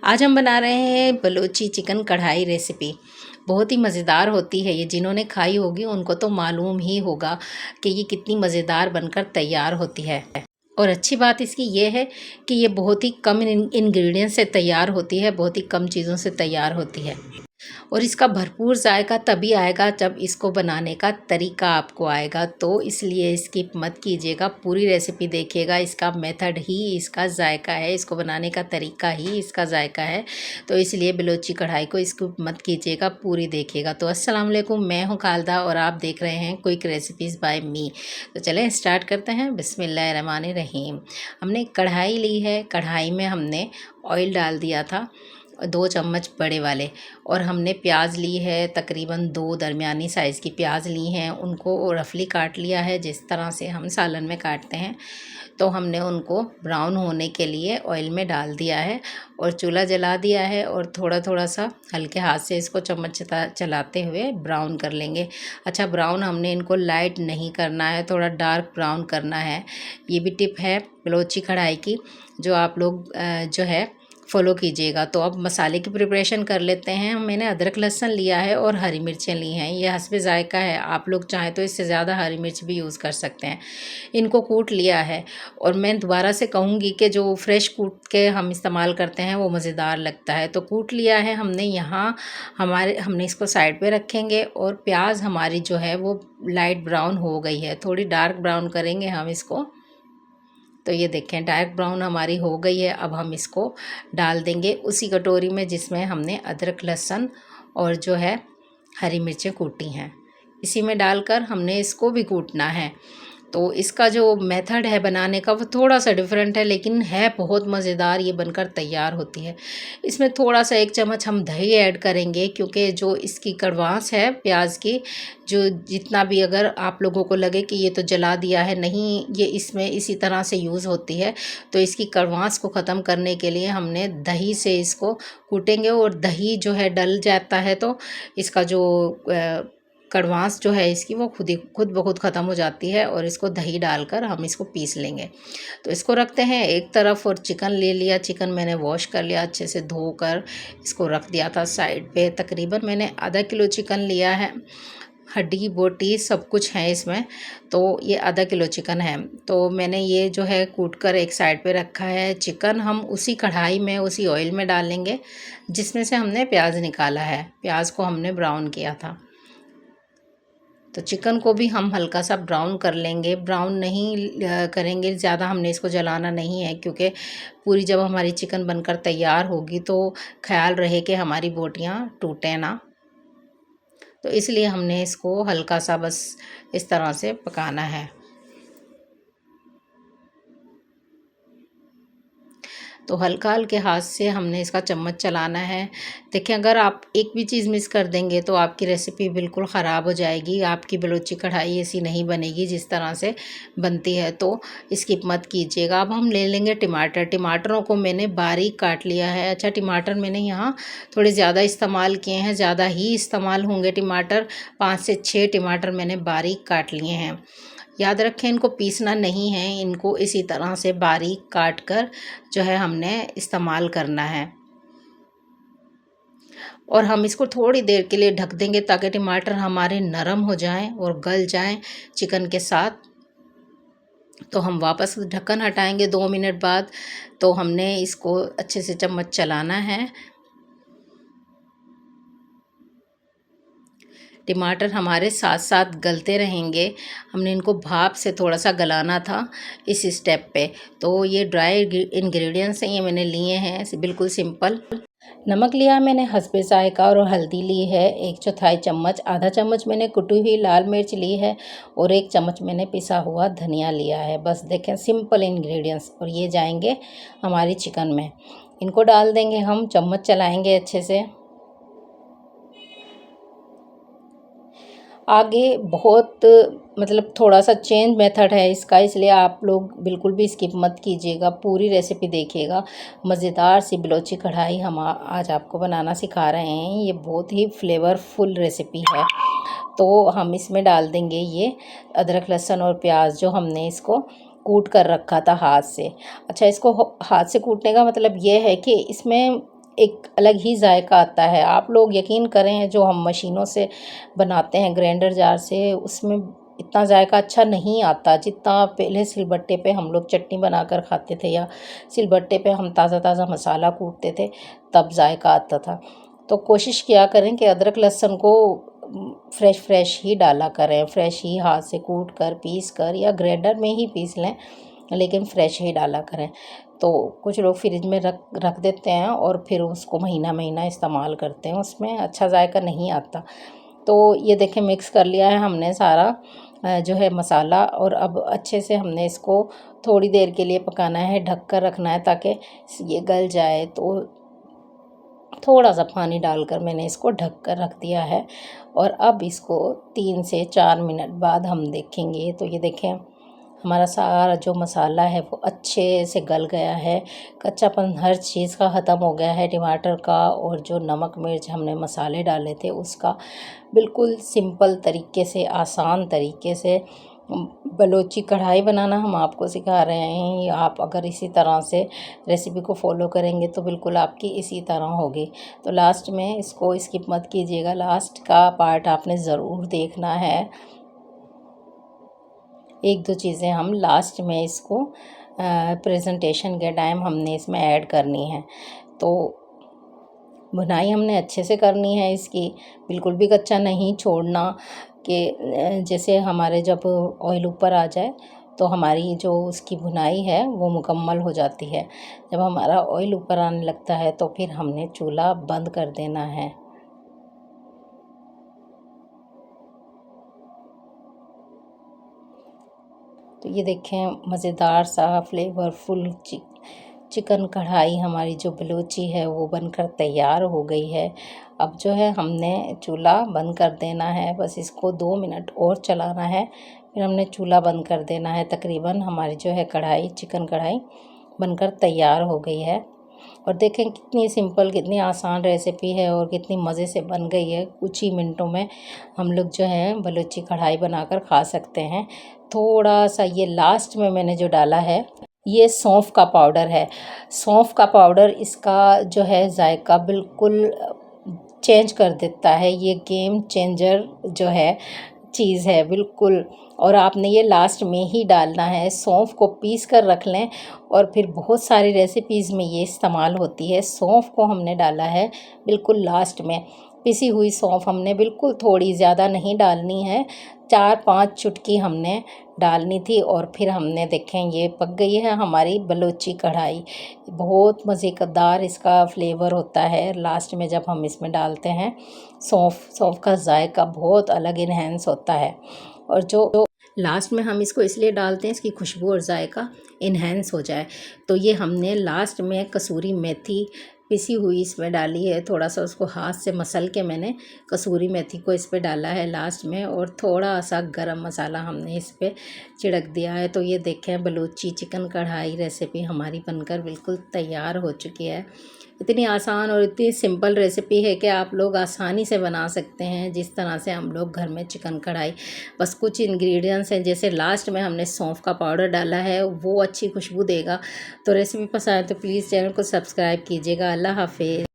आज हम बना रहे हैं बलूची चिकन कढ़ाई रेसिपी। बहुत ही मज़ेदार होती है ये, जिन्होंने खाई होगी उनको तो मालूम ही होगा कि ये कितनी मज़ेदार बनकर तैयार होती है। और अच्छी बात इसकी ये है कि ये बहुत ही कम इंग्रेडिएंट से तैयार होती है, बहुत ही कम चीज़ों से तैयार होती है। और इसका भरपूर जायका तभी आएगा जब इसको बनाने का तरीका आपको आएगा, तो इसलिए स्किप मत कीजिएगा, पूरी रेसिपी देखिएगा। इसका मेथड ही इसका जायका है, इसको बनाने का तरीका ही इसका जायका है। तो इसलिए बलोची कढ़ाई को स्किप मत कीजिएगा, पूरी देखिएगा। तो अस्सलाम वालेकुम, मैं हूँ खालदा और आप देख रहे हैं क्विक रेसिपीज़ बाय मी। तो चलें स्टार्ट करते हैं। बिस्मिल्लाहिर्रहमानिर्रहीम। हमने कढ़ाई ली है, कढ़ाई में हमने ऑयल डाल दिया था 2 चम्मच बड़े वाले, और हमने प्याज ली है तकरीबन 2 दरमियानी साइज़ की प्याज ली हैं। उनको रफली काट लिया है जिस तरह से हम सालन में काटते हैं। तो हमने उनको ब्राउन होने के लिए ऑयल में डाल दिया है और चूल्हा जला दिया है, और थोड़ा थोड़ा सा हल्के हाथ से इसको चम्मच चलाते हुए ब्राउन कर लेंगे। अच्छा, ब्राउन हमने इनको लाइट नहीं करना है, थोड़ा डार्क ब्राउन करना है। ये भी टिप है बलोची कढ़ाई की, जो आप लोग जो है फ़ॉलो कीजिएगा। तो अब मसाले की प्रिपरेशन कर लेते हैं। मैंने अदरक लहसुन लिया है और हरी मिर्चें ली हैं, ये हस्बे ज़ायका है। आप लोग चाहें तो इससे ज़्यादा हरी मिर्च भी यूज़ कर सकते हैं। इनको कूट लिया है, और मैं दोबारा से कहूँगी कि जो फ्रेश कूट के हम इस्तेमाल करते हैं वो मज़ेदार लगता है। तो कूट लिया है हमने। यहाँ हमने इसको साइड पे रखेंगे, और प्याज हमारी जो है वो लाइट ब्राउन हो गई है, थोड़ी डार्क ब्राउन करेंगे हम इसको। तो ये देखें डार्क ब्राउन हमारी हो गई है। अब हम इसको डाल देंगे उसी कटोरी में जिसमें हमने अदरक लहसुन और जो है हरी मिर्चें कूटी हैं, इसी में डालकर हमने इसको भी कूटना है। तो इसका जो मेथड है बनाने का वो थोड़ा सा डिफरेंट है, लेकिन है बहुत मज़ेदार, ये बनकर तैयार होती है। इसमें थोड़ा सा 1 चम्मच हम दही ऐड करेंगे, क्योंकि जो इसकी कड़वास है प्याज की, जो जितना भी अगर आप लोगों को लगे कि ये तो जला दिया है, नहीं, ये इसमें इसी तरह से यूज़ होती है। तो इसकी कड़वास को ख़त्म करने के लिए हमने दही से इसको कूटेंगे, और दही जो है डल जाता है तो इसका जो कड़वास जो है इसकी वो खुद ब खुद ख़त्म हो जाती है, और इसको दही डालकर हम इसको पीस लेंगे। तो इसको रखते हैं एक तरफ, और चिकन ले लिया। चिकन मैंने वॉश कर लिया, अच्छे से धोकर इसको रख दिया था साइड पे। तकरीबन मैंने आधा किलो चिकन लिया है, हड्डी बोटी सब कुछ है इसमें। तो ये आधा किलो चिकन है। तो मैंने ये जो है कूट कर एक साइड पे रखा है। चिकन हम उसी कढ़ाई में उसी ऑयल में डालेंगे जिसमें से हमने प्याज निकाला है, प्याज को हमने ब्राउन किया था। तो चिकन को भी हम हल्का सा ब्राउन कर लेंगे, ब्राउन नहीं करेंगे ज़्यादा, हमने इसको जलाना नहीं है, क्योंकि पूरी जब हमारी चिकन बनकर तैयार होगी तो ख्याल रहे कि हमारी बोटियाँ टूटें ना। तो इसलिए हमने इसको हल्का सा बस इस तरह से पकाना है। तो हल्का हल्के हाथ से हमने इसका चम्मच चलाना है। देखिए, अगर आप एक भी चीज़ मिस कर देंगे तो आपकी रेसिपी बिल्कुल ख़राब हो जाएगी, आपकी बलूची कढ़ाई ऐसी नहीं बनेगी जिस तरह से बनती है। तो स्किप मत कीजिएगा। अब हम ले लेंगे टमाटर। टमाटरों को मैंने बारीक काट लिया है। अच्छा, टमाटर मैंने यहाँ थोड़े ज़्यादा इस्तेमाल किए हैं, ज़्यादा ही इस्तेमाल होंगे टमाटर। 5 से 6 टमाटर मैंने बारीक काट लिए हैं। याद रखें, इनको पीसना नहीं है, इनको इसी तरह से बारीक काट कर जो है हमने इस्तेमाल करना है। और हम इसको थोड़ी देर के लिए ढक देंगे ताकि टमाटर हमारे नरम हो जाएं और गल जाएं चिकन के साथ। तो हम वापस ढक्कन हटाएंगे 2 मिनट बाद। तो हमने इसको अच्छे से चम्मच चलाना है। टमाटर हमारे साथ साथ गलते रहेंगे। हमने इनको भाप से थोड़ा सा गलाना था इस स्टेप पे। तो ये ड्राई इंग्रेडिएंट्स हैं, ये मैंने लिए हैं बिल्कुल सिंपल। नमक लिया मैंने हस्बे ज़ायका, और हल्दी ली है 1/4 चम्मच। आधा चम्मच मैंने कुटी हुई लाल मिर्च ली है, और 1 चम्मच मैंने पिसा हुआ धनिया लिया है। बस देखें, सिंपल इंग्रेडिएंट्स। और ये जाएंगे हमारी चिकन में। इनको डाल देंगे हम, चम्मच चलाएंगे अच्छे से। आगे बहुत मतलब थोड़ा सा चेंज मेथड है इसका, इसलिए आप लोग बिल्कुल भी स्किप मत कीजिएगा, पूरी रेसिपी देखिएगा। मज़ेदार सी बलोची कढ़ाई हम आज आपको बनाना सिखा रहे हैं। ये बहुत ही फ्लेवरफुल रेसिपी है। तो हम इसमें डाल देंगे ये अदरक लहसुन और प्याज, जो हमने इसको कूट कर रखा था हाथ से। अच्छा, इसको हाथ से कूटने का मतलब ये है कि इसमें एक अलग ही जायका आता है। आप लोग यकीन करें, जो हम मशीनों से बनाते हैं ग्राइंडर जार से, उसमें इतना जायका अच्छा नहीं आता जितना पहले सिलबट्टे पे हम लोग चटनी बनाकर खाते थे, या सिलबट्टे पे हम ताज़ा ताज़ा मसाला कूटते थे, तब जायका आता था। तो कोशिश किया करें कि अदरक लहसुन को फ्रेश ही डाला करें, फ्रेश ही हाथ से कूट कर पीस कर, या ग्राइंडर में ही पीस लें, लेकिन फ्रेश ही डाला करें। तो कुछ लोग फ्रिज में रख देते हैं और फिर उसको महीना महीना इस्तेमाल करते हैं, उसमें अच्छा जायका नहीं आता। तो ये देखें, मिक्स कर लिया है हमने सारा जो है मसाला, और अब अच्छे से हमने इसको थोड़ी देर के लिए पकाना है, ढक कर रखना है ताकि ये गल जाए। तो थोड़ा सा पानी डालकर मैंने इसको ढक कर रख दिया है, और अब इसको 3 से 4 मिनट बाद हम देखेंगे। तो ये देखें, हमारा सारा जो मसाला है वो अच्छे से गल गया है, कच्चापन हर चीज़ का ख़त्म हो गया है, टमाटर का और जो नमक मिर्च हमने मसाले डाले थे उसका। बिल्कुल सिंपल तरीके से, आसान तरीके से बलोची कढ़ाई बनाना हम आपको सिखा रहे हैं। आप अगर इसी तरह से रेसिपी को फॉलो करेंगे तो बिल्कुल आपकी इसी तरह होगी। तो लास्ट में इसको स्किप मत कीजिएगा, लास्ट का पार्ट आपने ज़रूर देखना है। एक दो चीज़ें हम लास्ट में इसको प्रेजेंटेशन के टाइम हमने इसमें ऐड करनी है। तो भुनाई हमने अच्छे से करनी है इसकी, बिल्कुल भी कच्चा नहीं छोड़ना कि जैसे हमारे जब ऑयल ऊपर आ जाए तो हमारी जो उसकी भुनाई है वो मुकम्मल हो जाती है। जब हमारा ऑयल ऊपर आने लगता है तो फिर हमने चूल्हा बंद कर देना है। तो ये देखें, मज़ेदार सा फ्लेवरफुल चिकन कढ़ाई हमारी जो बलोची है वो बनकर तैयार हो गई है। अब जो है हमने चूल्हा बंद कर देना है, बस इसको 2 मिनट और चलाना है, फिर हमने चूल्हा बंद कर देना है। तकरीबन हमारी जो है कढ़ाई, चिकन कढ़ाई बनकर तैयार हो गई है। और देखें कितनी सिंपल, कितनी आसान रेसिपी है और कितनी मज़े से बन गई है। कुछ ही मिनटों में हम लोग जो है बलूची कढ़ाई बनाकर खा सकते हैं। थोड़ा सा ये लास्ट में मैंने जो डाला है ये सौंफ का पाउडर है। सौंफ का पाउडर इसका जो है जायका बिल्कुल चेंज कर देता है। ये गेम चेंजर जो है चीज़ है बिल्कुल। और आपने ये लास्ट में ही डालना है। सौंफ को पीस कर रख लें, और फिर बहुत सारी रेसिपीज़ में ये इस्तेमाल होती है। सौंफ को हमने डाला है बिल्कुल लास्ट में। पिसी हुई सौंफ हमने बिल्कुल थोड़ी, ज़्यादा नहीं डालनी है, 4-5 चुटकी हमने डालनी थी। और फिर हमने देखें ये पक गई है हमारी बलोची कढ़ाई। बहुत मज़ेदार इसका फ्लेवर होता है लास्ट में जब हम इसमें डालते हैं सौंफ का जायका बहुत अलग इन्हेंस होता है। और जो लास्ट में हम इसको इसलिए डालते हैं इसकी खुशबू और जायका इन्हेंस हो जाए। तो ये हमने लास्ट में कसूरी मेथी पिसी हुई इसमें डाली है, थोड़ा सा उसको हाथ से मसल के मैंने कसूरी मेथी को इस पे डाला है लास्ट में, और थोड़ा सा गरम मसाला हमने इस पे छिड़क दिया है। तो ये देखें, बलूची चिकन कढ़ाई रेसिपी हमारी बनकर बिल्कुल तैयार हो चुकी है। इतनी आसान और इतनी सिंपल रेसिपी है कि आप लोग आसानी से बना सकते हैं, जिस तरह से हम लोग घर में चिकन कढ़ाई। बस कुछ इंग्रेडिएंट्स हैं, जैसे लास्ट में हमने सौंफ का पाउडर डाला है, वो अच्छी खुशबू देगा। तो रेसिपी पसंद आए तो प्लीज़ चैनल को सब्सक्राइब कीजिएगा। अल्लाह हाफिज़।